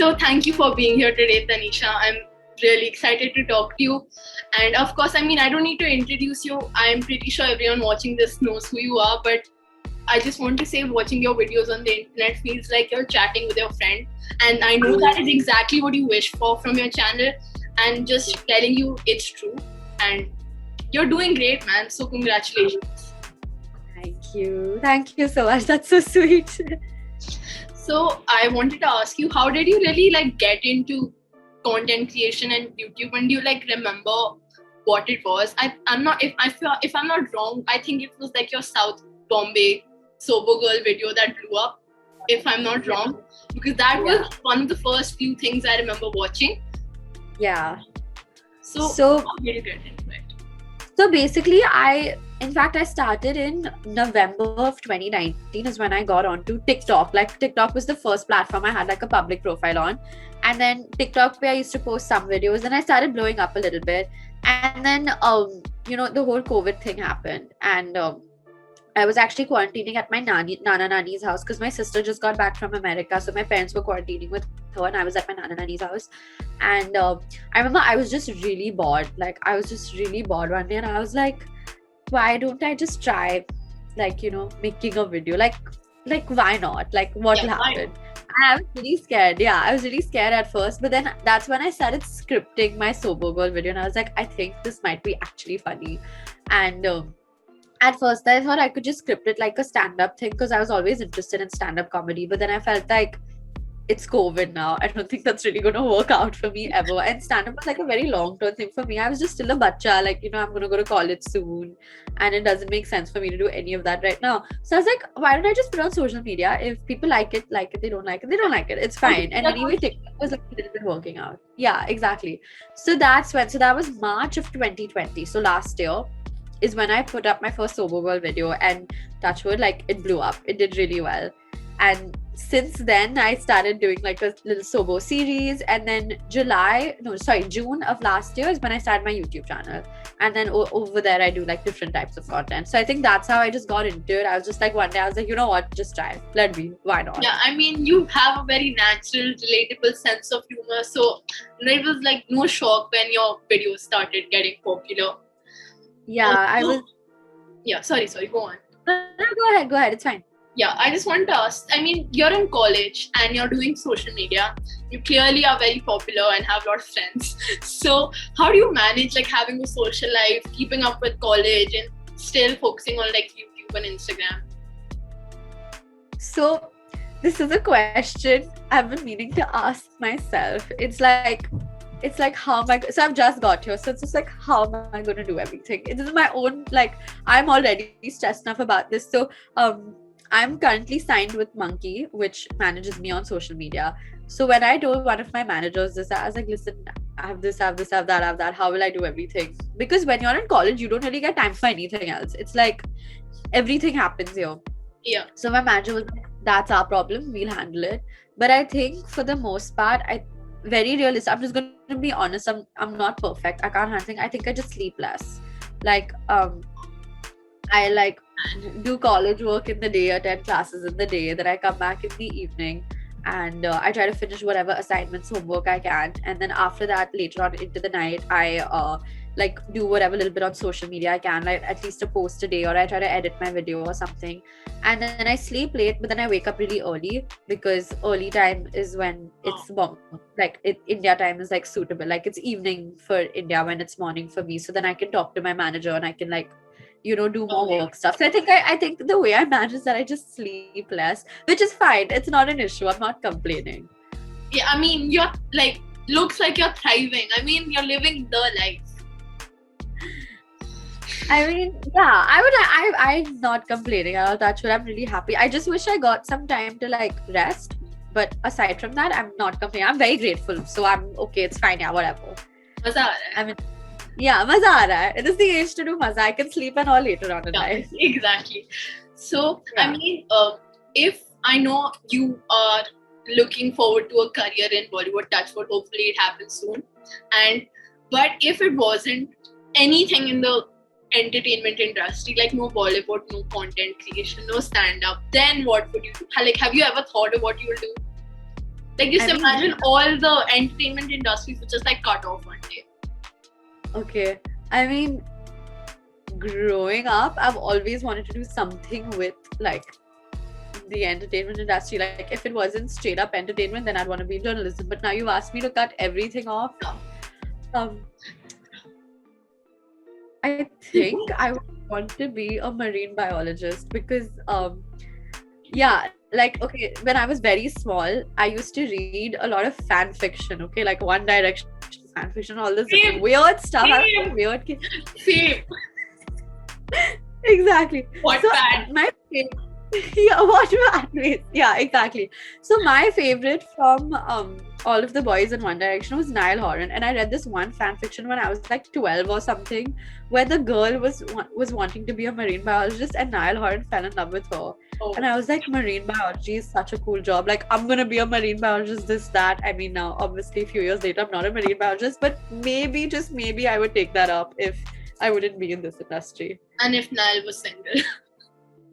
So thank you for being here today, Taneesha. I'm really excited to talk to you. And of course, I mean, I don't need to introduce you. I'm pretty sure everyone watching this knows who you are, but I just want to say watching your videos on the internet feels like you're chatting with your friend. And I know that is exactly what you wish for from your channel. And just telling you it's true. And you're doing great, man. So congratulations. Thank you. Thank you so much. That's so sweet. So I wanted to ask you, how did you really get into content creation and YouTube? And do you remember what it was? I'm not if I'm not wrong, I think it was your South Bombay sober girl video that blew up, if I'm not wrong, because that was one of the first few things I remember watching. Yeah. So how did you get into it? So basically, I started in November of 2019 is when I got onto TikTok. TikTok was the first platform I had a public profile on. And then TikTok where I used to post some videos. Then I started blowing up a little bit. And then, the whole COVID thing happened. And I was actually quarantining at my Nana Nani's house because my sister just got back from America. So my parents were quarantining with her and I was at my Nana Nani's house. And I remember I was just really bored. I was just really bored one day and I was like, why don't I just try, making a video? Why not? What will happen? I was really scared. Yeah, I was really scared at first. But then that's when I started scripting my sober girl video. And I was like, I think this might be actually funny. And at first, I thought I could just script it like a stand-up thing because I was always interested in stand-up comedy. But then I felt like it's COVID now. I don't think that's really going to work out for me ever. And stand-up was a very long-term thing for me. I was just still a bacha. I'm going to go to college soon. And it doesn't make sense for me to do any of that right now. So I was like, why don't I just put it on social media? If people like it. They don't like it, they don't like it. It's fine. And anyway, TikTok was a little bit working out. Yeah, exactly. So that was March of 2020. So last year is when I put up my first sober girl video, and touch wood, it blew up. It did really well. And since then I started doing a little sober series, and then June of last year is when I started my YouTube channel. And then over there I do different types of content. So I think that's how I just got into it. I was just one day I was like, you know what, just try, let me, why not? Yeah, I mean, you have a very natural, relatable sense of humor, so it was no shock when your videos started getting popular. Sorry, go on. No, go ahead, it's fine. Yeah, I just want to ask, I mean, you're in college and you're doing social media. You clearly are very popular and have a lot of friends. So how do you manage having a social life, keeping up with college and still focusing on YouTube and Instagram? So this is a question I've been meaning to ask myself. It's how am I, so I've just got here, so it's just how am I going to do everything? It is my own, I'm already stressed enough about this. So I'm currently signed with Monkey, which manages me on social media. So when I told one of my managers this, I was like, listen, I have this, I have this, I have that. How will I do everything? Because when you're in college, you don't really get time for anything else. It's everything happens here. Yeah. So my manager was like, that's our problem, we'll handle it. But I think for the most part, very realistic. I'm just going to be honest. I'm not perfect. I can't handle. I think I just sleep less. I do college work in the day, attend classes in the day. Then I come back in the evening, and I try to finish whatever assignments, homework I can. And then after that, later on into the night, I do whatever little bit on social media I can, at least a post a day, or I try to edit my video or something. And then I sleep late, but then I wake up really early because early time is when it's India time is suitable. It's evening for India when it's morning for me. So then I can talk to my manager and I can do more work stuff. So I think the way I manage is that I just sleep less, which is fine. It's not an issue. I'm not complaining. Yeah, I mean, you're looks like you're thriving. I mean, you're living the life. I mean, yeah, I'm not complaining. That's what I'm really happy. I just wish I got some time to rest. But aside from that, I'm not complaining. I'm very grateful. So I'm okay. It's fine. Yeah, whatever. Maza aa raha hai. I mean, yeah, maza aa raha hai. It is the age to do maza. I can sleep and all later on in life. Exactly. So, yeah. I mean, if I know you are looking forward to a career in Bollywood, touch wood, hopefully it happens soon. But if it wasn't anything in the entertainment industry, no Bollywood, no content creation, no stand-up, then what would you do? Have you ever thought of what you will do? Like just I mean- imagine all the entertainment industries which is like cut off one day. Okay. I mean, growing up, I've always wanted to do something with like the entertainment industry. Like if it wasn't straight up entertainment, then I'd want to be in journalism. But now you've asked me to cut everything off. I think I would want to be a marine biologist because yeah, like okay, when I was very small, I used to read a lot of fan fiction, okay, like One Direction fan fiction, all this Same. weird stuff. I was Same. like, weird kid. Same. Exactly. What So bad? my yeah, what anyways, yeah, exactly. So my favorite from all of the boys in One Direction was Niall Horan, and I read this one fan fiction when I was like 12 or something, where the girl was wanting to be a marine biologist, and Niall Horan fell in love with her. Oh. And I was like, marine biology is such a cool job. Like, I'm gonna be a marine biologist, this, that. I mean, now, obviously, a few years later, I'm not a marine biologist, but maybe, just maybe, I would take that up if I wouldn't be in this industry. And if Niall was single.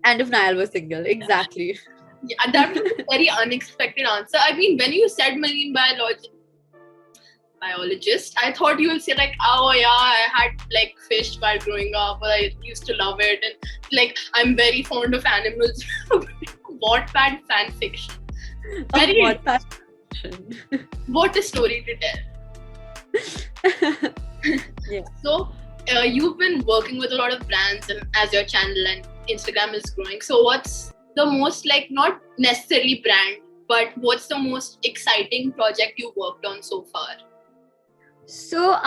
And if Niall was single, exactly. Yeah, that was a very unexpected answer. I mean, when you said marine biologist, I thought you would say like, oh yeah, I had like fish while growing up, or I used to love it, and like I'm very fond of animals. Wattpad fan fiction. Very Wattpad fiction. What a story to tell. Yeah. So you've been working with a lot of brands and as your channel and Instagram is growing. So what's the most, like, not necessarily brand, but what's the most exciting project you worked on so far? So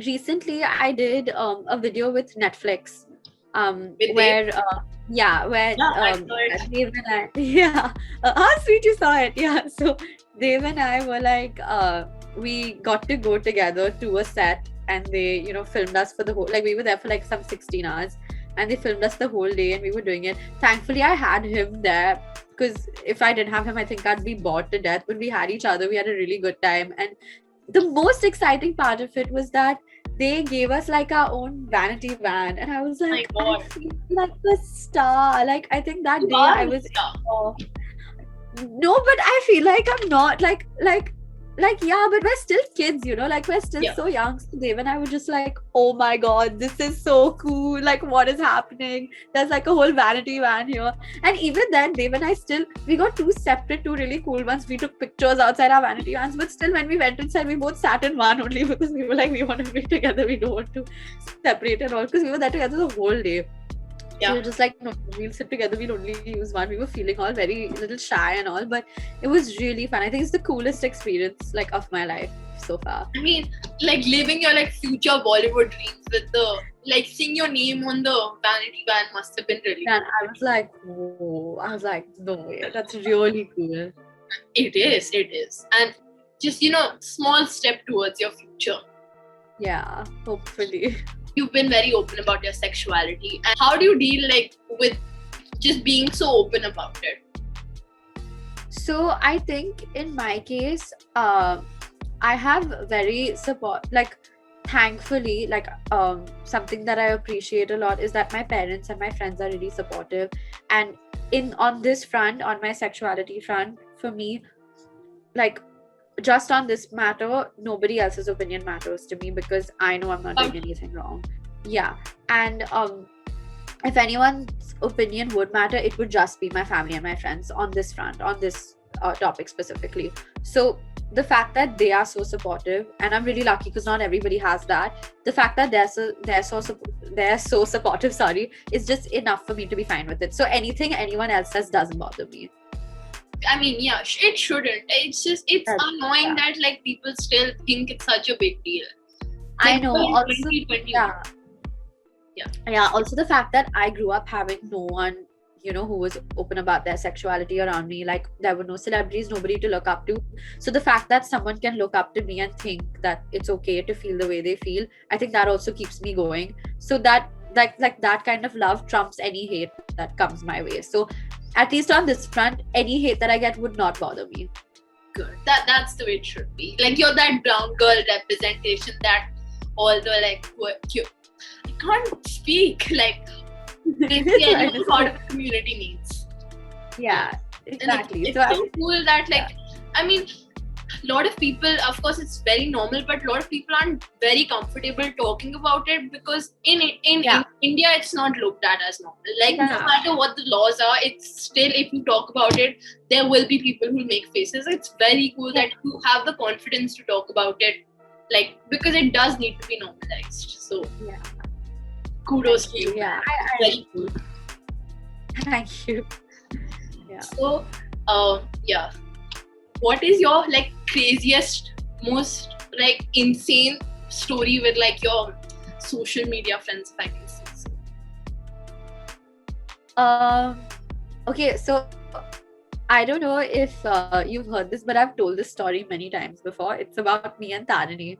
recently I did a video with Netflix With where I saw it. Dave and I how sweet you saw it. Yeah, so Dave and I were like we got to go together to a set, and they, you know, filmed us for the whole, like, we were there for like some 16 hours, and they filmed us the whole day, and we were doing it. Thankfully I had him there, because if I didn't have him, I think I'd be bored to death. But we had each other, we had a really good time. And the most exciting part of it was that they gave us like our own vanity van, and I was like, My God. I feel like a star. Like, I think that You day are I a was star. no, but I feel like I'm not like yeah, but we're still kids, you know, like we're still so young. So Dave and I were just like, oh my God, this is so cool. Like, what is happening? There's like a whole vanity van here. And even then, Dave and I we got two really cool ones. We took pictures outside our vanity vans, but still when we went inside, we both sat in one only, because we were like, we want to be together. We don't want to separate and all, because we were there together the whole day. Yeah. So we were just like, no, we'll sit together, we'll only use one. We were feeling all very little shy and all, but it was really fun. I think it's the coolest experience like of my life so far. I mean, like living your like future Bollywood dreams with the, like, seeing your name on the vanity van must have been really And I was like, whoa. I was like, no way, that's really cool. It is. And just, you know, small step towards your future. Yeah, hopefully. You've been very open about your sexuality. And how do you deal like with just being so open about it? So I think in my case, I have very support, like, thankfully, like something that I appreciate a lot is that my parents and my friends are really supportive. And on this front, on my sexuality front, for me, like, just on this matter, nobody else's opinion matters to me, because I know I'm not doing anything wrong. Yeah. And if anyone's opinion would matter, it would just be my family and my friends on this front, on this topic specifically. So the fact that they are so supportive, and I'm really lucky because not everybody has that. The fact that they're so supportive, is just enough for me to be fine with it. So anything anyone else says doesn't bother me. I mean, yeah, it shouldn't. It's annoying that like people still think it's such a big deal. Like, I know. Also, 2020. Yeah. Also, the fact that I grew up having no one, you know, who was open about their sexuality around me. Like, there were no celebrities, nobody to look up to. So the fact that someone can look up to me and think that it's okay to feel the way they feel, I think that also keeps me going. So that like that kind of love trumps any hate that comes my way. So at least on this front, any hate that I get would not bother me. Good. That's the way it should be. Like, you're that brown girl representation that all the like I can't speak, like any part of the community needs. Yeah, exactly. It's so cool that, like, I mean, a lot of people, of course it's very normal, but a lot of people aren't very comfortable talking about it, because in India it's not looked at as normal. Like no matter what the laws are, it's still, if you talk about it, there will be people who make faces. It's very cool that you have the confidence to talk about it, like, because it does need to be normalized. So kudos to you. Very cool. Thank you. So what is your like craziest, most like insane story with like your social media friends, if I can say so? Okay, so I don't know if you've heard this, but I've told this story many times before. It's about me and Tarini.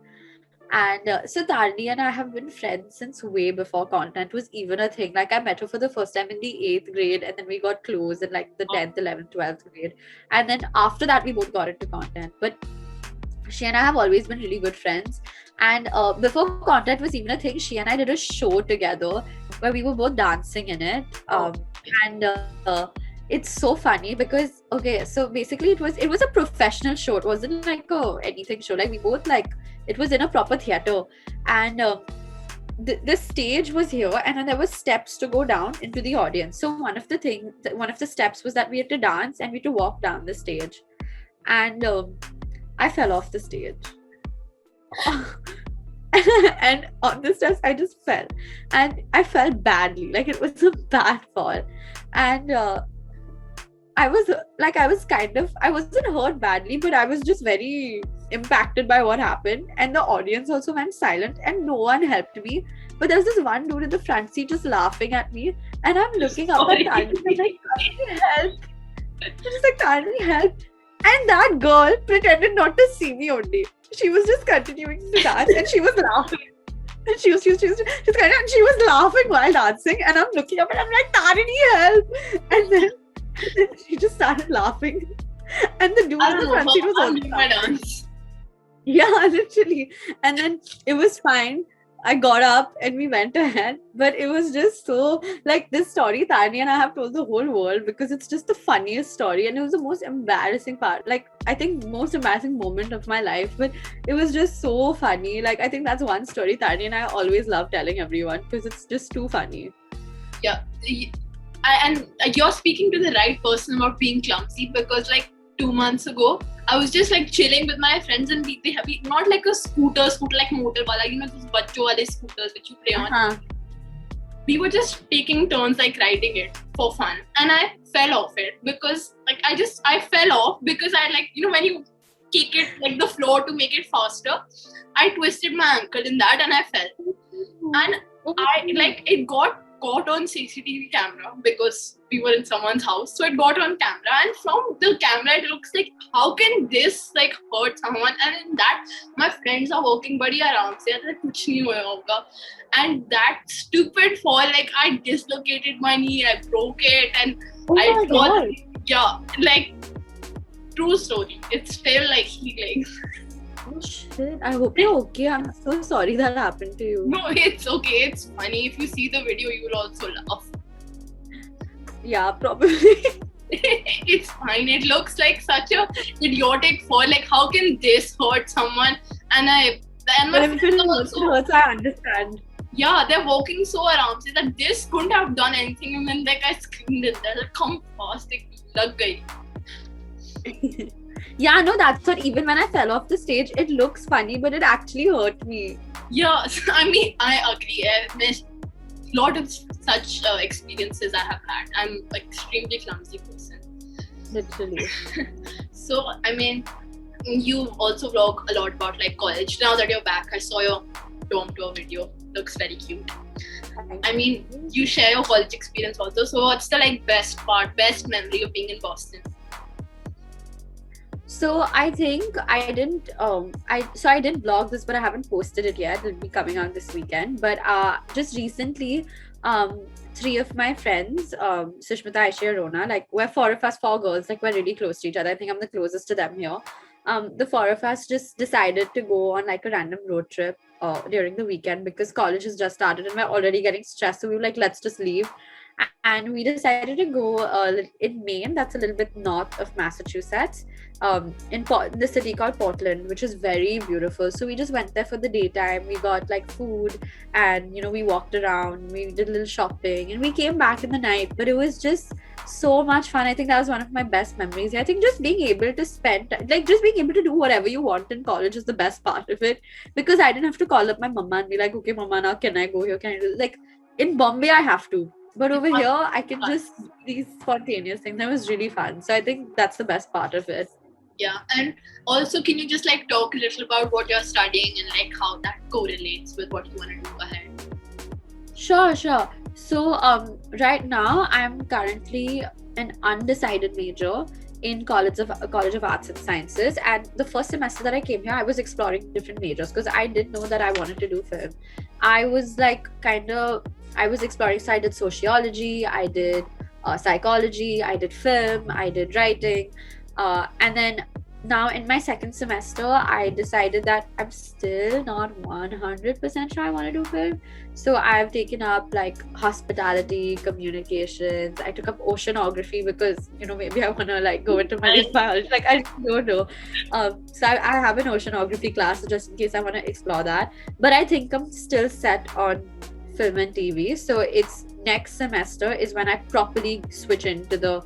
And so Tarini and I have been friends since way before content was even a thing. Like I met her for the first time in the 8th grade, and then we got close in like the 10th, 11th, 12th grade. And then after that, we both got into content. But she and I have always been really good friends. And before content was even a thing, she and I did a show together where we were both dancing in it. It's so funny because, okay, so basically it was a professional show. It wasn't like anything show. Like we both like, it was in a proper theater, and the stage was here, and then there were steps to go down into the audience. So one of the steps was that we had to dance and we had to walk down the stage, and I fell off the stage. And on the steps I just fell, and I fell badly. Like it was a bad fall, and I wasn't hurt badly, but I was just very impacted by what happened, and the audience also went silent and no one helped me. But there was this one dude in the front seat just laughing at me, and I'm looking up at Tarini, I'm like, Tarini, help. She's like, Tarini, help. And that girl pretended not to see me only. She was just continuing to dance, and she was laughing. And she was laughing while dancing, and I'm looking up and I'm like, Tarini, help. And then she just started laughing, and the dude in the front seat was also laughing. Yeah, literally. And then it was fine. I got up and we went ahead, but it was just so, like, this story Tanya and I have told the whole world because it's just the funniest story, and it was the most embarrassing part, like I think most embarrassing moment of my life, but it was just so funny. Like I think that's one story Tanya and I always love telling everyone because it's just too funny. Yeah, and you're speaking to the right person about being clumsy, because like 2 months ago I was just like chilling with my friends, and we not like a scooter like motor wala, you know, those bachcho wale scooters which you play on. We were just taking turns like riding it for fun, and I fell off it because like I fell off because I, like, you know, when you kick it like the floor to make it faster, I twisted my ankle in that and I fell, and I like it got caught on CCTV camera because we were in someone's house, so it got on camera, and from the camera it looks like, how can this like hurt someone? And in that my friends are walking badi aaram se, like kuch nahi hoya hoga, and that stupid fall, like I dislocated my knee, I broke it, and I fall. Yeah, like true story. It's still like healing. Oh shit, I hope you're okay. I'm so sorry that happened to you. No, it's okay. It's funny. If you see the video, you will also laugh. Yeah, probably. It's fine. It looks like such a idiotic fall. Like, how can this hurt someone? And my friends also hurts, I understand. Yeah, they're walking so around. So that this couldn't have done anything. And then like I screamed at them, like, come fast, like, lag gayi. Yeah, no, that's what, even when I fell off the stage, it looks funny, but it actually hurt me. Yeah, I mean, I agree. There's a lot of such experiences I have had. I'm an extremely clumsy person. Literally. So, I mean, you also vlog a lot about like college. Now that you're back, I saw your dorm tour video. Looks very cute. I mean, you share your college experience also. So, what's the like best memory of being in Boston? So I think I didn't vlog this, but I haven't posted it yet. It'll be coming out this weekend. But just recently, 3 of my friends, Sushmita, Aisha, Rona, like we're 4 of us, 4 girls, like we're really close to each other. I think I'm the closest to them here. The 4 of us just decided to go on like a random road trip during the weekend because college has just started and we're already getting stressed. So we were like, let's just leave. and we decided to go in Maine. That's a little bit north of Massachusetts, in the city called Portland, which is very beautiful. So we just went there for the daytime. We got like food, and we walked around. We did a little shopping, and we came back in the night. But it was just so much fun. I think that was one of my best memories. I think just being able to just being able to do whatever you want in college is the best part of it, because I didn't have to call up my mama and be like, okay, mama, now can I go here? Can I do like in Bombay? I have to. But over here, I can just do these spontaneous things. That was really fun. So I think that's the best part of it. Yeah. And also, can you just like talk a little about what you're studying and like how that correlates with what you want to do ahead? Sure. So right now I'm currently an undecided major in College of Arts and Sciences. And the first semester that I came here, I was exploring different majors because I didn't know that I wanted to do film. I was like I was exploring. So I did sociology, I did psychology, I did film, I did writing, and then now in my second semester, I decided that I'm still not 100% sure I want to do film. So I've taken up like hospitality, communications. I took up oceanography because maybe I want to like go into marine biology. Like I don't know. So I have an oceanography class just in case I want to explore that. But I think I'm still set on film and TV. So it's next semester is when I properly switch into the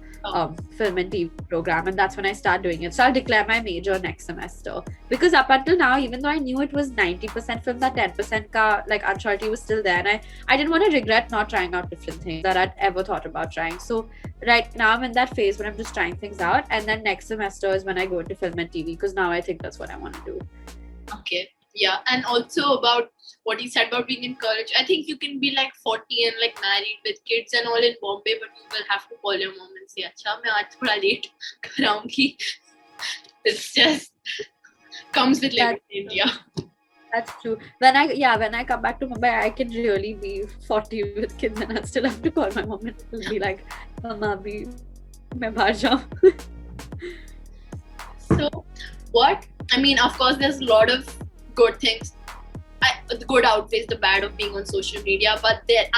film and TV program, and that's when I start doing it. So I'll declare my major next semester, because up until now, even though I knew it was 90% film, that 10% ka like uncertainty was still there, and I didn't want to regret not trying out different things that I'd ever thought about trying. So right now I'm in that phase when I'm just trying things out, and then next semester is when I go into film and TV, because now I think that's what I want to do. Okay. Yeah. And also about what you said about being in college, I think you can be like 40 and like married with kids and all in Bombay, but you will have to call your mom and say, "Acha, मैं आज थोड़ा late कराऊंगी." It's just comes with living in India. That's true. When I come back to Mumbai, I can really be 40 with kids, and I still have to call my mom and be like, "Mama, abhi main bahar jaun." So, what? I mean, of course, there's a lot of good things. The good outweighs the bad of being on social media, but there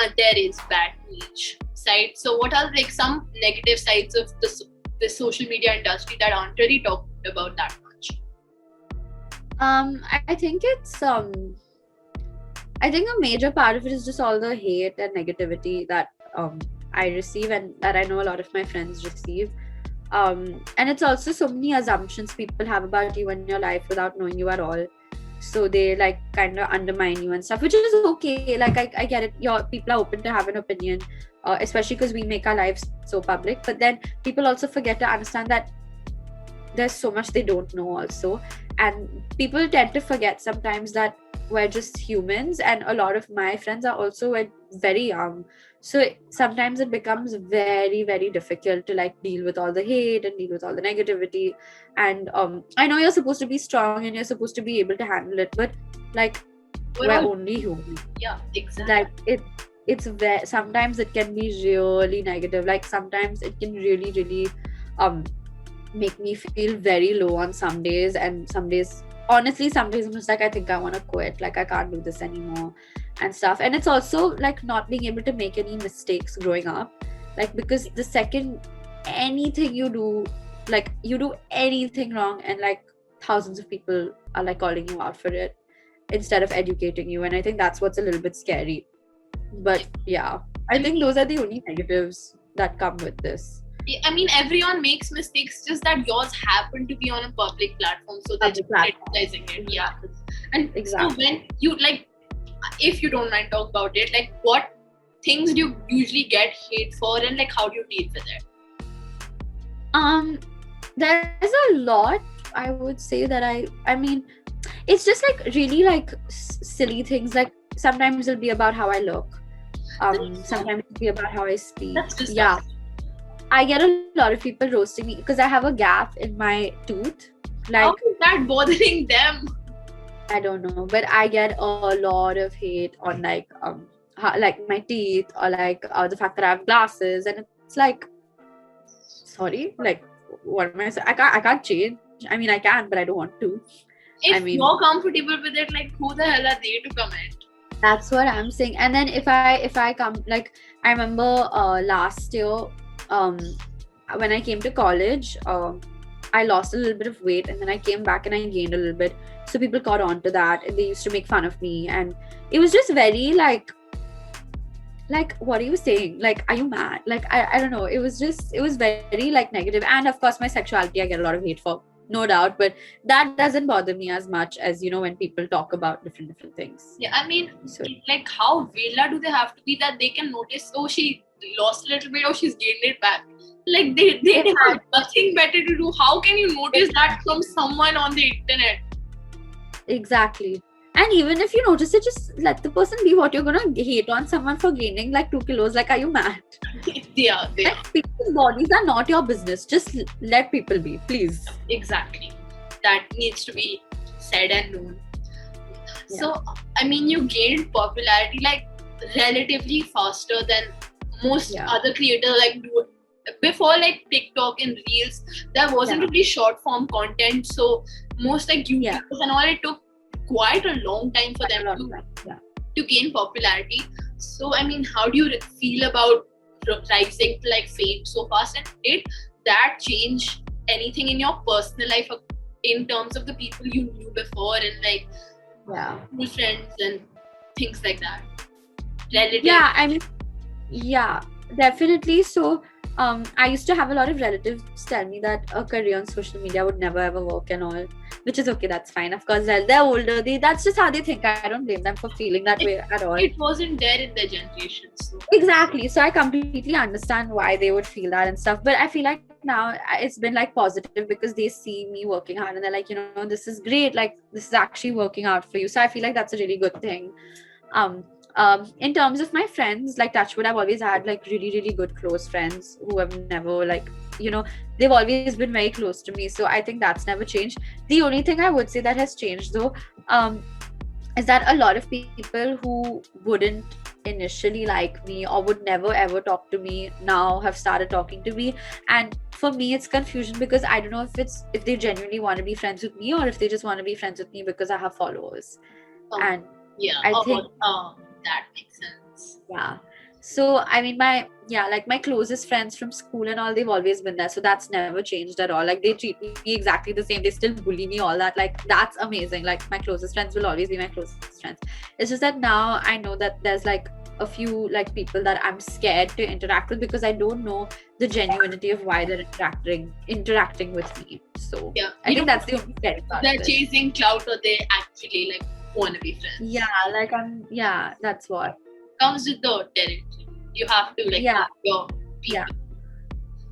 is bad niche side. So, what are like some negative sides of the social media industry that aren't really talked about that much? I think it's I think a major part of it is just all the hate and negativity that I receive, and that I know a lot of my friends receive. And it's also so many assumptions people have about you and your life without knowing you at all. So they like kind of undermine you and stuff, which is okay. Like I get it. Your people are open to have an opinion, especially because we make our lives so public. But then people also forget to understand that there's so much they don't know also, and people tend to forget sometimes that we're just humans, and a lot of my friends are also very young. So sometimes it becomes very, very difficult to like deal with all the hate and deal with all the negativity. And I know you're supposed to be strong and you're supposed to be able to handle it, but like we're only human. Yeah, exactly. Like it's very, sometimes it can be really negative. Like sometimes it can really, really make me feel very low on some days, and some days honestly some days I'm just like, I think I want to quit, like I can't do this anymore and stuff. And it's also like not being able to make any mistakes growing up, like because the second anything you do, like you do anything wrong, and like thousands of people are like calling you out for it instead of educating you, and I think that's what's a little bit scary. But yeah, I think those are the only negatives that come with this. I mean, everyone makes mistakes, just that yours happen to be on a public platform, so they're criticizing it. Yeah. And exactly. So when you like, if you don't mind talk about it, like what things do you usually get hate for, and like how do you deal with it? There's a lot, I would say, that I mean, it's just like really like silly things. Like sometimes it'll be about how I look, sometimes it'll be about how I speak. That's just yeah. I get a lot of people roasting me because I have a gap in my tooth. Like, how is that bothering them? I don't know, but I get a lot of hate on like my teeth, or like the fact that I have glasses, and it's like, sorry, like what am I saying? I can't change. I mean, I can, but I don't want to. If you're comfortable with it, like who the hell are they to comment? That's what I'm saying. And then if I come, like, I remember last year, um when I came to college, I lost a little bit of weight, and then I came back and I gained a little bit. So people caught on to that, and they used to make fun of me, and it was just very like, what are you saying? Like, are you mad? Like, I don't know. It was very like negative. And of course, my sexuality, I get a lot of hate for, no doubt. But that doesn't bother me as much as, when people talk about different things. Yeah, I mean, So like, how villa do they have to be that they can notice, oh, she lost a little bit, or she's gained it back? Like, they have nothing better to do. How can you notice that from someone on the internet? exactly. And even if you notice it, just let the person be. What you're gonna hate on someone for gaining like 2 kilos? Like, are you mad? Yeah, they are. Like, people's bodies are not your business. Just let people be, please. Exactly. That needs to be said and known. Yeah. So, I mean, you gained popularity like relatively faster than most other creators. Like, before like TikTok and Reels, there wasn't really short form content. So most like YouTubers and all, it took quite a long time for them to gain popularity. So I mean, how do you feel about rising to like fame so fast? And did that change anything in your personal life in terms of the people you knew before and like school friends and things like that? Relatives? Yeah, I mean, definitely. So I used to have a lot of relatives tell me that a career on social media would never ever work and all, which is okay, that's fine. Of course, they're older, that's just how they think. I don't blame them for feeling that way at all. It wasn't there in their generation. So. Exactly. So I completely understand why they would feel that and stuff. But I feel like now it's been like positive because they see me working hard and they're like, this is great. Like, this is actually working out for you. So I feel like that's a really good thing. In terms of my friends, like touchwood, I've always had like really, really good close friends who have never like, they've always been very close to me. So I think that's never changed. The only thing I would say that has changed though, is that a lot of people who wouldn't initially like me or would never ever talk to me now have started talking to me. And for me, it's confusion because I don't know if they genuinely want to be friends with me or if they just want to be friends with me because I have followers. And I think that makes sense. Yeah. So I mean, my closest friends from school and all, they've always been there. So that's never changed at all. Like, they treat me exactly the same. They still bully me, all that. Like, that's amazing. Like, my closest friends will always be my closest friends. It's just that now I know that there's like a few like people that I'm scared to interact with because I don't know the genuinity of why they're interacting with me. So I think that's the only scary part. They're chasing clout or they actually like want to be friends. Yeah, that's what comes with the territory. You have to like your people.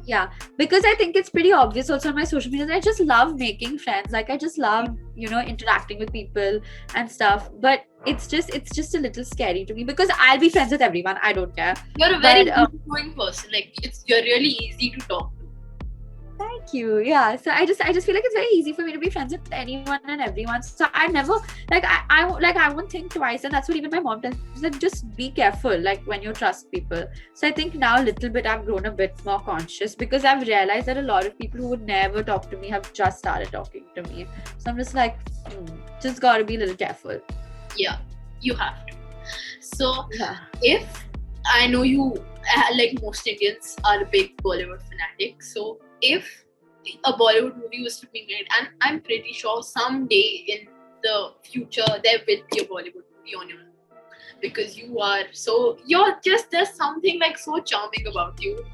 Yeah, because I think it's pretty obvious also on my social media that I just love making friends. Like, I just love interacting with people and stuff. But it's just a little scary to me because I'll be friends with everyone. I don't care. You're a very easygoing person. Like, you're really easy to talk to. Thank you. Yeah. So I just feel like it's very easy for me to be friends with anyone and everyone. So I never I won't think twice, and that's what even my mom tells me. Like, just be careful, like, when you trust people. So I think now a little bit I've grown a bit more conscious because I've realized that a lot of people who would never talk to me have just started talking to me. So I'm just like, just gotta be a little careful. Yeah, you have to. So if I know you, like most Indians, are a big Bollywood fanatic. So if a Bollywood movie was to be made, and I'm pretty sure someday in the future there will be a Bollywood movie on your own, because there's something like so charming about you.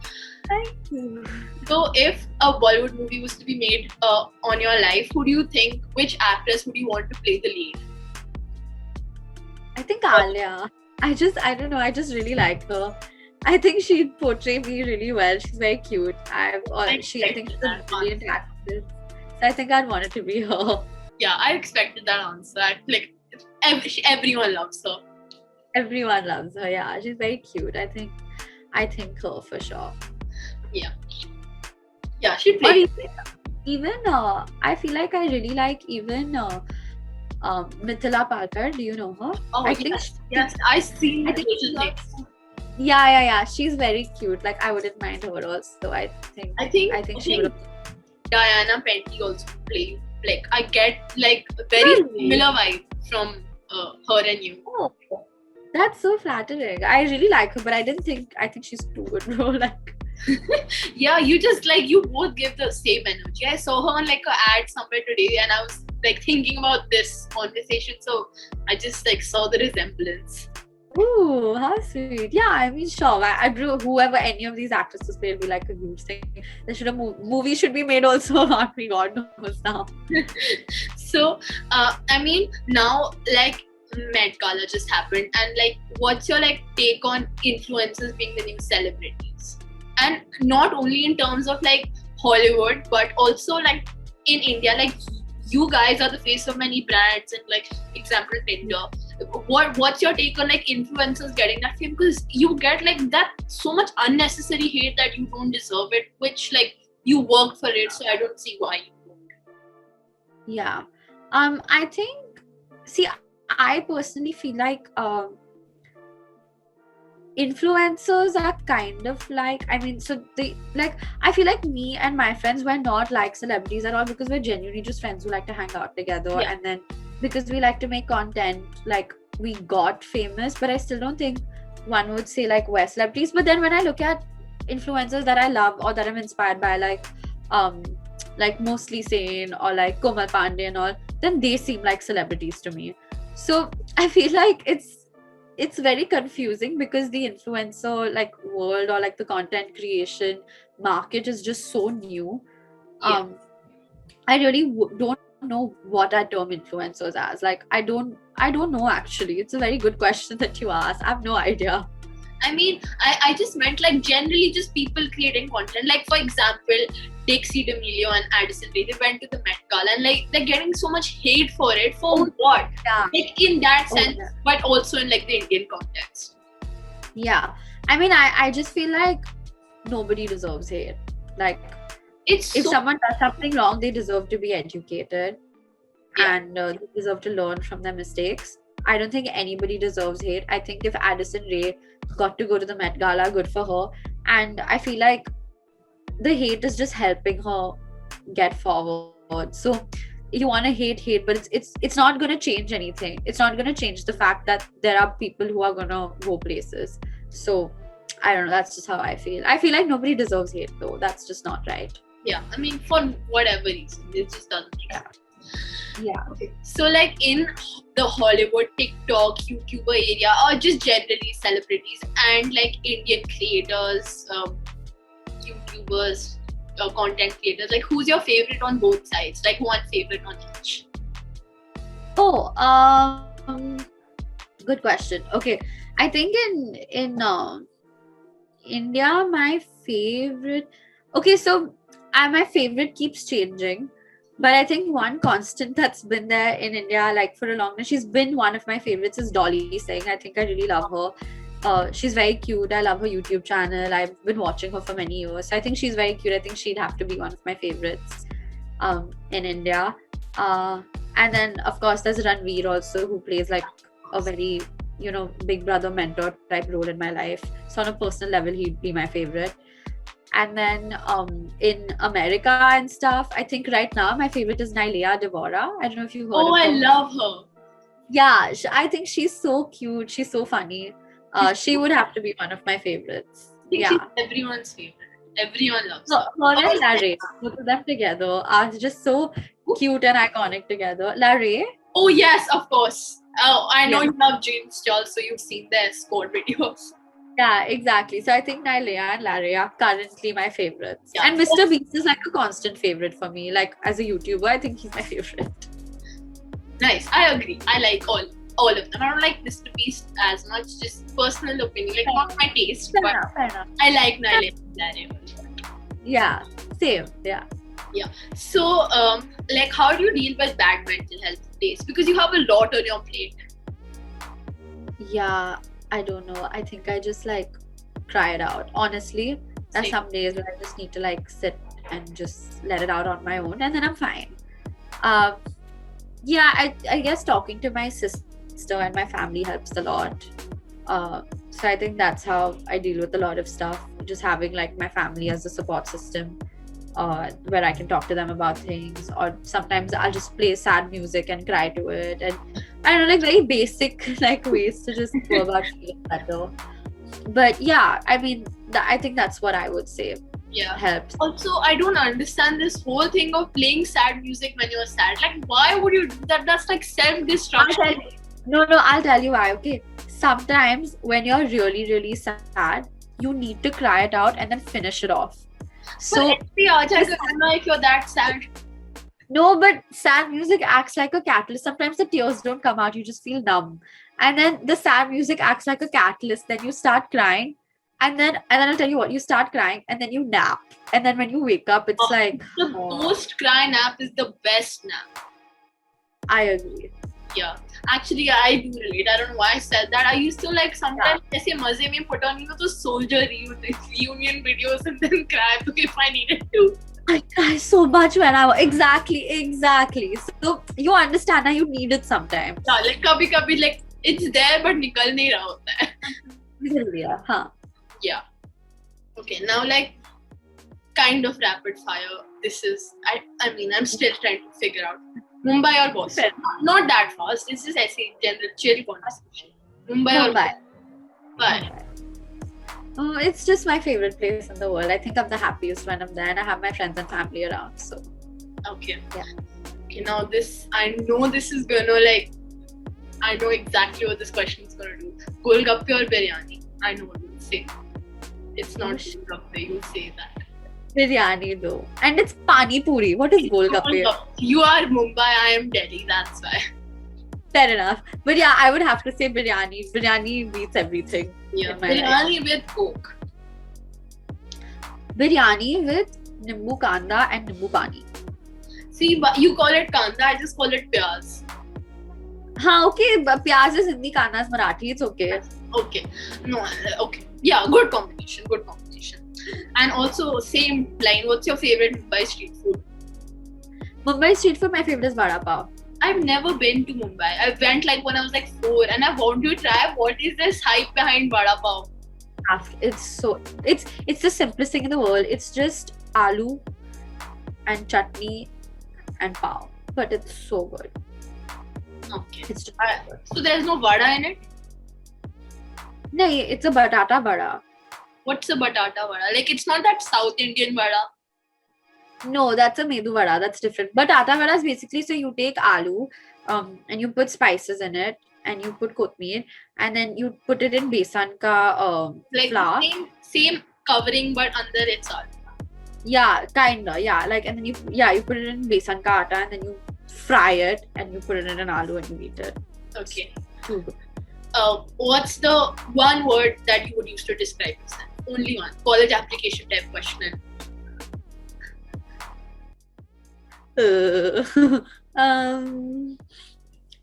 Thank you. So if a Bollywood movie was to be made on your life, which actress would you want to play the lead? I think Alia. I don't know, I just really like her. I think she'd portray me really well. She's very cute. I think she's a brilliant actress. So I think I'd want it to be her. Yeah, I expected that answer. Like, everyone loves her. Everyone loves her. Yeah, she's very cute. I think her for sure. Yeah, she'd play. Even I feel like I really like even Mithila Parkar. Do you know her? Oh, yes. I seen her. Yeah. She's very cute. Like, I wouldn't mind her also. I think she would. Diana Penty also play. Like, I get like a very similar vibe from her and you. Oh, That's so flattering. I really like her, but I think she's too good, bro. Like, Yeah, you just like, you both give the same energy. I saw her on like a ad somewhere today, and I was like thinking about this conversation, so I just like saw the resemblance. ooh, how sweet. Yeah, I mean, sure. Bro, whoever any of these actresses play will be like a huge thing. There should a movie should be made also on me. God knows now. So, I mean, now like Met Gala just happened, and like, what's your like take on influencers being the new celebrities? And not only in terms of like Hollywood, but also like in India, like you guys are the face of many brands, and like example Tinder. What's your take on like influencers getting that fame? Because you get like that so much unnecessary hate that you don't deserve it, which like you worked for it, so I don't see why you don't. Yeah. I think, see, I personally feel like influencers are kind of like, I mean, so they like, I feel like me and my friends were not like celebrities at all, because we're genuinely just friends who like to hang out together. Yeah. And then because we like to make content, like we got famous. But I still don't think one would say like we're celebrities. But then when I look at influencers that I love or that I'm inspired by, like mostly Sane or like Komal Pandey and all, then they seem like celebrities to me. So I feel like it's very confusing, because the influencer like world or like the content creation market is just so new. Yeah. I really don't know what I term influencers as. Like, I don't know actually. It's a very good question that you asked. I have no idea. I mean, I just meant like generally just people creating content. Like for example, Dixie D'Amelio and Addison Rae, they went to the Met Gala, and like they're getting so much hate for it. For what? Yeah. Like in that Oh, sense, yeah. but also in like the Indian context. Yeah. I mean, I just feel like nobody deserves hate. Like, It's if so someone does something wrong, they deserve to be educated. Yeah. And they deserve to learn from their mistakes. I don't think anybody deserves hate. I think if Addison Rae got to go to the Met Gala, good for her. And I feel like the hate is just helping her get forward. So you want to hate, but it's not going to change anything. It's not going to change the fact that there are people who are going to go places. So I don't know. That's just how I feel. I feel like nobody deserves hate, though. That's just not right. Yeah, I mean, for whatever reason, it just doesn't make sense. Yeah. Okay. So like in the Hollywood, TikTok, YouTuber area, or just generally celebrities and like Indian creators, YouTubers, content creators, like who's your favorite on both sides? Like one favorite on each. Oh, good question. Okay, I think in India, my favorite. Okay, so my favorite keeps changing, but I think one constant that's been there in India, like for a long time, she's been one of my favorites, is Dolly Singh. I think I really love her. She's very cute. I love her YouTube channel. I've been watching her for many years. So I think she's very cute. I think she'd have to be one of my favorites in India. And then of course there's Ranveer also, who plays like a very, big brother mentor type role in my life. So on a personal level, he'd be my favorite. And then in America and stuff, I think right now my favorite is Nailea Devora. I don't know if you heard of her. I love her. Yeah, I think she's so cute. She's so funny. She would have to be one of my favorites. I think Yeah. she's everyone's favorite. Everyone loves So, her. her and Larry, both of them together are just so cute and iconic together. Larry? Oh yes, of course. Oh, I know Yeah. you love James Charles, so you've seen their score videos. Yeah, exactly. So I think Nailea and Larry are currently my favorites. Yeah. And Mr. Beast is like a constant favorite for me. Like, as a YouTuber, I think he's my favorite. Nice. I agree. I like all of them. I don't like Mr. Beast as much, just personal opinion, like not my taste, Fair but enough, fair enough. I like Nile and Larry. Yeah, same. Yeah. So, like, how do you deal with bad mental health days? Because you have a lot on your plate. Yeah, I don't know. I think I just like cry it out. Honestly, there's Same. some days where I just need to like sit and just let it out on my own, and then I'm fine. Yeah, I guess talking to my sister and my family helps a lot. So I think that's how I deal with a lot of stuff. Just having like my family as a support system, where I can talk to them about things, or sometimes I'll just play sad music and cry to it. And I don't know, like very basic like ways to just go about feeling better. But yeah, I mean, I think that's what I would say Yeah. helps. Also, I don't understand this whole thing of playing sad music when you're sad. Like, why would you do that? That's like self-destruction. No, I'll tell you why, okay? Sometimes when you're really, really sad, you need to cry it out and then finish it off. So, if you're that sad. no, but sad music acts like a catalyst. Sometimes the tears don't come out, you just feel numb. And then the sad music acts like a catalyst. Then you start crying. And then I'll tell you what, you start crying and then you nap. And then when you wake up, it's like... The post-cry nap is the best nap. I agree. Yeah. Actually, I do relate. I don't know why I said that. I used to like sometimes ऐसे मजे में put on those soldier reunion videos and then cry if I needed to. I cry so much when I was... Exactly. So you understand now, you need it sometimes. Yeah, like कभी like it's there but निकल नहीं रहा होता है. Yeah. Okay, now like kind of rapid fire. This is I mean I'm still trying to figure out Mumbai or Boston. Not that fast. This is ऐसे general chill conversation. Mumbai or Boston. Why? Oh, it's just my favorite place in the world. I think I'm the happiest when I'm there and I have my friends and family around. So okay. Yeah. Okay, now this I know this is gonna like I know exactly what this question is gonna do. Golgappe or biryani? I know what you'll say. It's not golgappe, you say that. Biryani though. And it's pani puri. What is golgappe? You are Mumbai, I am Delhi, that's why. Fair enough. But yeah, I would have to say biryani. Biryani beats everything. Yeah, biryani with Coke. Biryani with nimbu kanda and nimbu pani. See, but you call it kanda, I just call it pyaz. Okay, but pyaz is Hindi, kanda is Marathi. It's okay. Okay. No, okay. Yeah, good combination. And also, same line, what's your favorite Mumbai street food? Mumbai street food, my favorite is vada pav. I've never been to Mumbai. I went like when I was like 4 and I want to try what is this hype behind vada pav. It's the simplest thing in the world. It's just aloo and chutney and pav. But it's so good. Okay. It's just so there's no vada in it? No, it's a batata vada. What's a batata vada? Like it's not that South Indian vada. No, that's a medu vada. That's different. Batata vada is basically, so you take aloo and you put spices in it and you put kothmeer and then you put it in besan ka like flour. Same covering but under it's aloo. Yeah, kinda. Yeah, like and then you put it in besan ka atta and then you fry it and you put it in an aloo and you eat it. Okay. What's the one word that you would use to describe yourself? Only one. College application type question.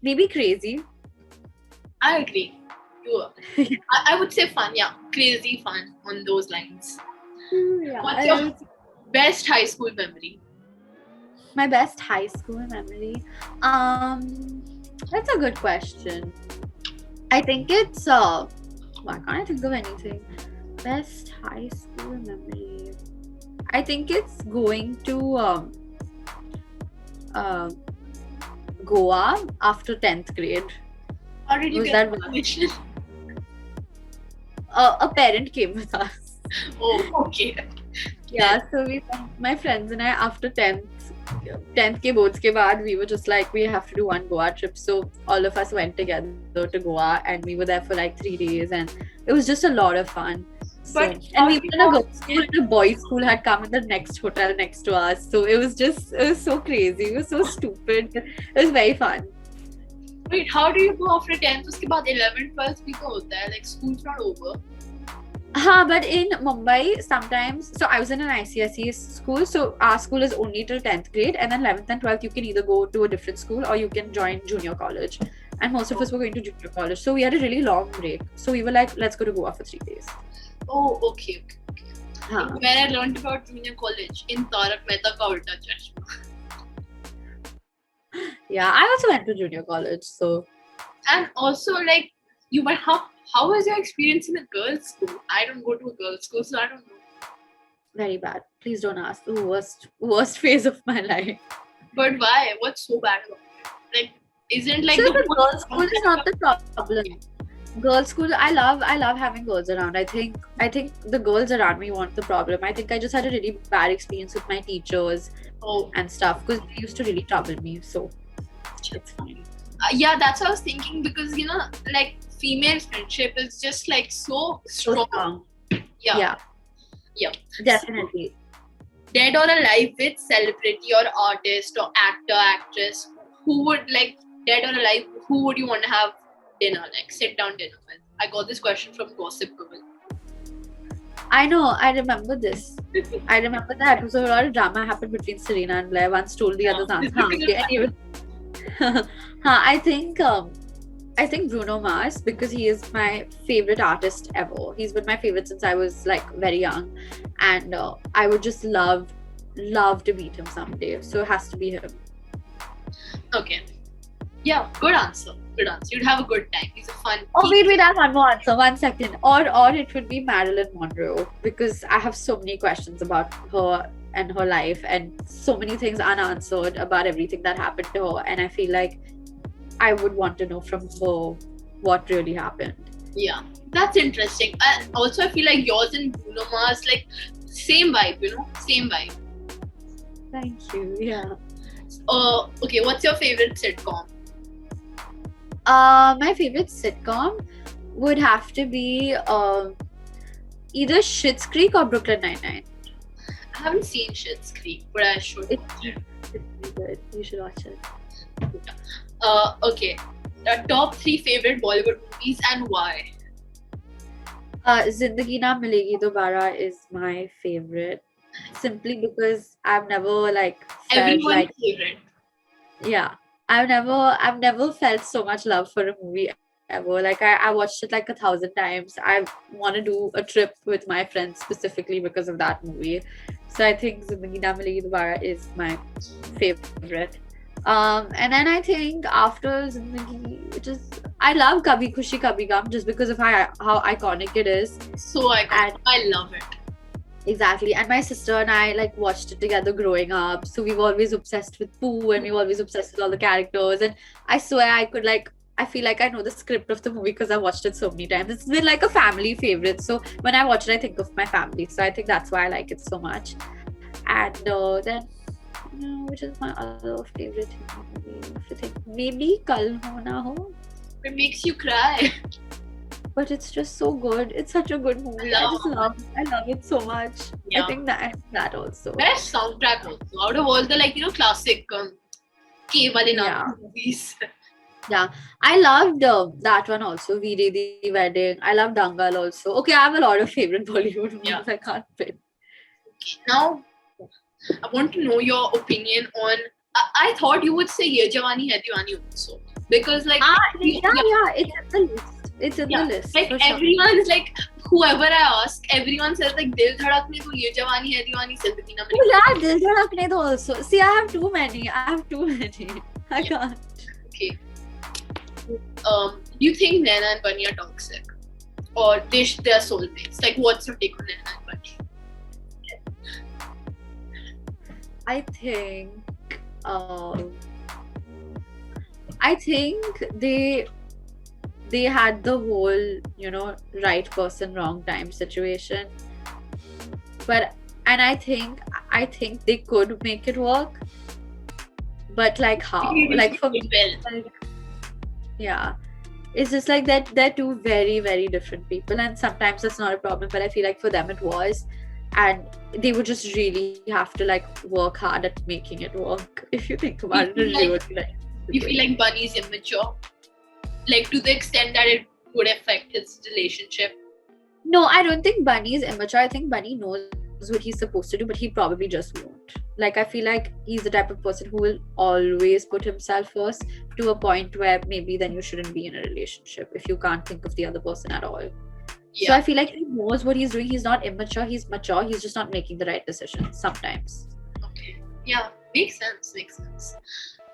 Maybe crazy. I agree. I would say fun. Yeah, crazy fun on those lines. Yeah, what's your best high school memory? My best high school memory? That's a good question. I think it's why can't I think of anything? Best high school memory. I think it's going to Goa after 10th grade. How did you get permission? A parent came with us. Oh, okay. Yeah, so my friends and I after 10th ke boards ke baad, we were just like, we have to do one Goa trip. So all of us went together to Goa and we were there for like 3 days and it was just a lot of fun. And we were in a girls' school and a boys' school had come in the next hotel next to us. So it was so crazy. It was so stupid. It was very fun. Wait, how do you go after 10th? Uske baad 11th, 12th bhi to hota hai. Like school's not over. But in Mumbai, sometimes, so I was in an ICSE school, so our school is only till 10th grade, and then 11th and 12th, you can either go to a different school or you can join junior college. And most of us were going to junior college. So we had a really long break. So we were like, let's go to Goa for 3 days. Oh, okay. Where I learned about junior college, in Tarak Mehta Ka Ulta Chashma. Yeah, I also went to junior college, so. And also, like, you went, how was your experience in a girls' school? I don't go to a girls' school, so I don't know. Very bad. Please don't ask. The worst phase of my life. But why? What's so bad about it? Like, isn't like So the the whole girls' school is not the problem. Girls' school, I love having girls around. I think the girls around me weren't the problem. I think I just had a really bad experience with my teachers Oh, and stuff because they used to really trouble me. So it's fine. yeah, that's what I was thinking, because like female friendship is just like so So strong. strong. Yeah. Yeah, definitely. Dead or alive with celebrity or artist or actor, actress, who would like, dead or alive, who would you want to have dinner, like sit down dinner with? I got this question from Gossip Girl. I know. I remember this. I remember that it was a lot of drama happened between Serena and Blair. Once told the other answer. Okay, anyway. I think Bruno Mars, because he is my favorite artist ever. He's been my favorite since I was like very young, and I would just love to meet him someday. So it has to be him. Okay. Yeah, good answer. Good answer. You'd have a good time. He's a fun. Oh wait, I have one more answer. 1 second. Or it would be Marilyn Monroe, because I have so many questions about her and her life, and so many things unanswered about everything that happened to her, and I feel like I would want to know from her what really happened. Yeah, that's interesting. Also, I feel like yours and Bruno Mars, like, same vibe, same vibe. Thank you. Yeah. Okay, what's your favorite sitcom? My favorite sitcom would have to be either Schitt's Creek or Brooklyn Nine-Nine. I haven't seen Schitt's Creek, but I should watch it. It's really good. You should watch it. Okay, top 3 favorite Bollywood movies and why? Zindagi Na Milegi Dobara is my favorite, simply because I've never like felt Everyone's like favorite. yeah, I've never felt so much love for a movie ever. Like I watched it like 1,000 times. I want to do a trip with my friends specifically because of that movie. So I think Zindagi Na Milegi Dobara is my favorite. And then I think after Zindagi, which is I love Kabhi Khushi Kabhi Gum just because of how iconic it is. So iconic. I love it. Exactly. And my sister and I like watched it together growing up. So we were always obsessed with Pooh, and we were always obsessed with all the characters. And I swear I feel like I know the script of the movie because I watched it so many times. It's been like a family favorite. So when I watch it, I think of my family. So I think that's why I like it so much. And then, which is my other favorite movie? I have to think. Maybe Kal Ho Na Ho. It makes you cry. But it's just so good. It's such a good movie. I love it so much. Yeah. I think that also. Best soundtrack also. Out of all the classic K Valina movies. Yeah, I loved that one also. Veere Di Wedding. I love Dangal also. Okay, I have a lot of favorite Bollywood movies. Yeah. I can't pick. Okay, now I want to know your opinion on. I thought you would say Ye Jawani Hai Diwani also, because like it's in the list. It's in the list. Like everyone's like, whoever I ask, everyone says like Dil Dhadakne To, Ye Jawani Hai Diwani, Zindagi Na Milegi. Oh yeah, Dil Dhadakne To also. See, I have too many. I can't. Okay. Do you think Naina and Bunny are toxic, or they're soulmates? Like, what's your take on Naina and Bunny? I think they had the whole right person wrong time situation, and I think they could make it work, but like how? Like for me, like, yeah, it's just like that they're two very, very different people, and sometimes that's not a problem, but I feel like for them it was, and they would just really have to like work hard at making it work. If you think about it, you feel like Bunny's immature, like to the extent that it would affect his relationship? No, I don't think Bunny is immature. I think Bunny knows what he's supposed to do, but he probably just won't. Like, I feel like he's the type of person who will always put himself first, to a point where maybe then you shouldn't be in a relationship if you can't think of the other person at all. Yeah. So I feel like he knows what he's doing. He's not immature, he's mature. He's just not making the right decisions sometimes. Okay. Yeah, makes sense.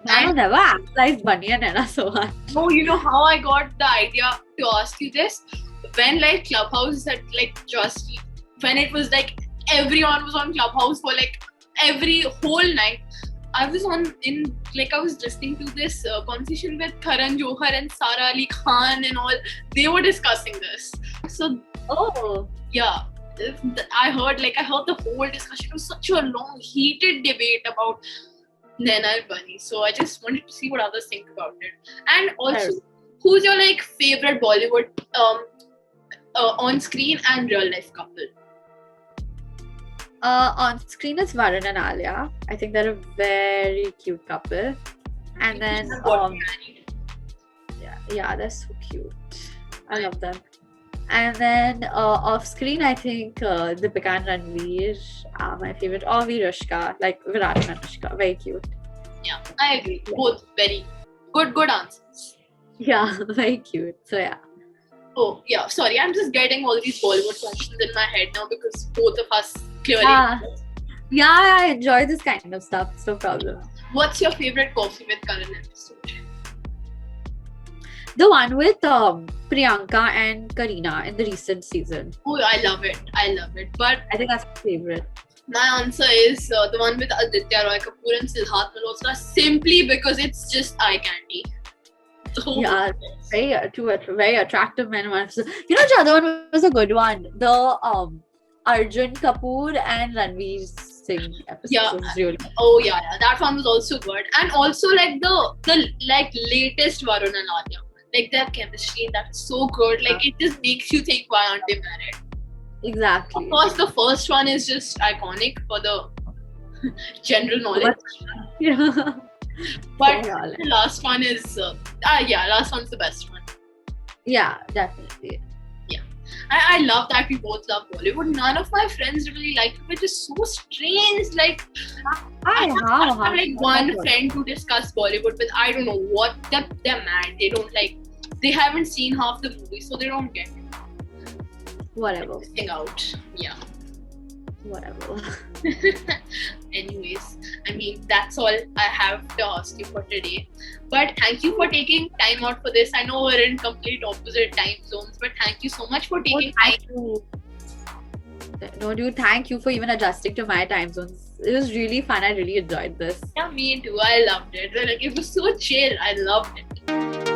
I never analyzed Bunny and Naina so much. No, you know how I got the idea to ask you this? When like Clubhouse had like just, when it was like everyone was on Clubhouse for like every whole night, I was I was listening to this conversation with Karan Johar and Sara Ali Khan and all. They were discussing this. So, yeah, I heard the whole discussion. It was such a long, heated debate about Naina and Bunny. So I just wanted to see what others think about it. And also, who's your favorite Bollywood on screen and real life couple? On screen is Varun and Alia. I think they're a very cute couple. And then yeah, they're so cute. I love them. And then off screen, I think Deepika and Ranveer are my favorite. Or Virushka, like Virat and Anushka, very cute. Yeah, I agree. Both very good answers. Yeah, very cute. So yeah. Oh yeah, sorry, I'm just getting all these Bollywood questions in my head now because both of us clearly. Yeah, I enjoy this kind of stuff. It's no problem. What's your favorite Coffee with Karan episode? The one with Priyanka and Kareena in the recent season. Oh, I love it. But I think that's my favorite. My answer is the one with Aditya Roy Kapoor and Siddharth Malhotra, simply because it's just eye candy. Yeah, very attractive men. You know, the other one was a good one. The Arjun Kapoor and Ranveer Singh episode was really good. Oh yeah, that one was also good. And also the latest Varun and Alia. Their chemistry, that's so good. It just makes you think, why aren't they married? Exactly. Of course, the first one is just iconic for the general knowledge. But the last one is last one's the best one. Yeah, definitely. Yeah, I love that we both love Bollywood. None of my friends really like it, which is so strange. I have one friend to discuss Bollywood with. I don't know what they're mad. They haven't seen half the movie, so they don't get it. Whatever. Missing out. Yeah. Whatever. Anyways, I mean, that's all I have to ask you for today. But thank you for taking time out for this. I know we're in complete opposite time zones, but thank you so much for taking time. No, dude, thank you for even adjusting to my time zones. It was really fun. I really enjoyed this. Yeah, me too. I loved it. It was so chill. I loved it.